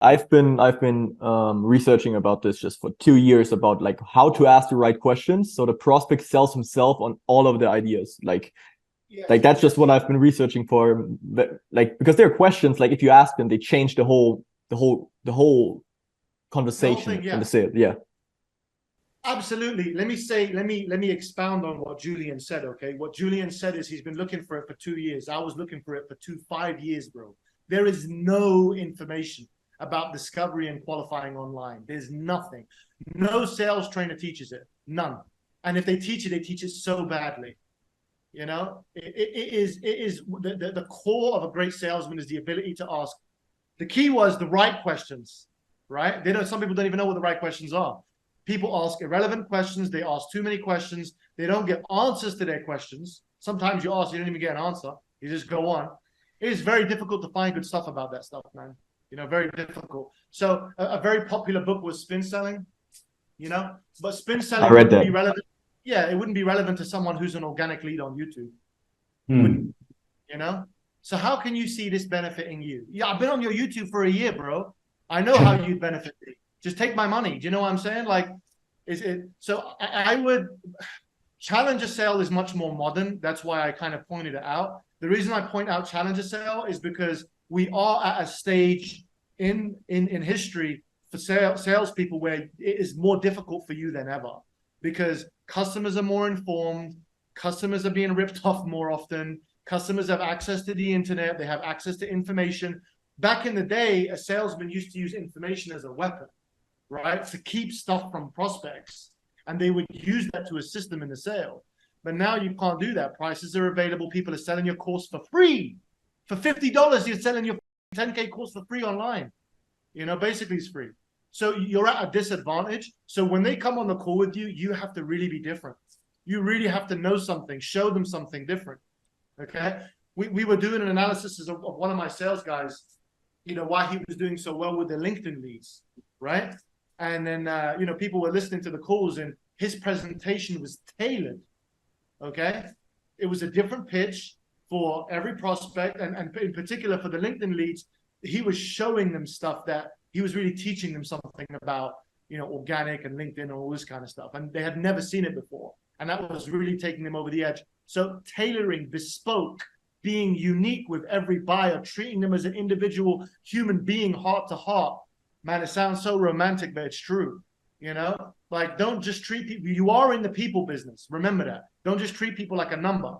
I've been researching about this just for 2 years about like how to ask the right questions so the prospect sells himself on all of the ideas. Like Yes, that's just what I've been researching for. Like because there are questions like if you ask them, they change the whole the whole thing. conversation in Yeah, the sale. Yeah. absolutely. Let me expound on what Julian said. Okay, what Julian said is he's been looking for it for 2 years. I was looking for it for 5 years, bro. There is no information about discovery and qualifying online. There's nothing. No sales trainer teaches it. None. And if they teach it, they teach it so badly. You know, it is the core of a great salesman is the ability to ask. The key was the right questions, right? They don't. Some people don't even know what the right questions are. People ask irrelevant questions. They ask too many questions. They don't get answers to their questions. Sometimes you ask, you don't even get an answer. You just go on. It is very difficult to find good stuff about that stuff, man. You know, very difficult. So a very popular book was Spin Selling. You know, but spin I selling read wouldn't that. be relevant. Yeah, it wouldn't be relevant to someone who's an organic lead on YouTube. It wouldn't, Hmm. you know? So how can you see this benefiting you? Yeah, I've been on your YouTube for a year, bro. I know how you'd benefit me. Just take my money. Do you know what I'm saying? Like, is it so I would challenger sale is much more modern. That's why I kind of pointed it out. The reason I point out challenger sale is because we are at a stage in history for salespeople where it is more difficult for you than ever because customers are more informed, customers are being ripped off more often, customers have access to the internet, they have access to information. Back in the day, a salesman used to use information as a weapon, right? To keep stuff from prospects. And they would use that to assist them in the sale. But now you can't do that. Prices are available. People are selling your course for free. For $50, you're selling your 10K course for free online. You know, basically it's free. So you're at a disadvantage. So when they come on the call with you, you have to really be different. You really have to know something, show them something different. Okay. We were doing an analysis of one of my sales guys, you know, why he was doing so well with the LinkedIn leads, right? And then, you know, people were listening to the calls and his presentation was tailored. Okay. It was a different pitch for every prospect. And in particular for the LinkedIn leads, he was showing them stuff that he was really teaching them something about, you know, organic and LinkedIn and all this kind of stuff. And they had never seen it before. And that was really taking them over the edge. So tailoring, bespoke, being unique with every buyer, treating them as an individual human being, heart to heart. Man, it sounds so romantic, but it's true. You know, like don't just treat people. You are in the people business. Remember that. Don't just treat people like a number.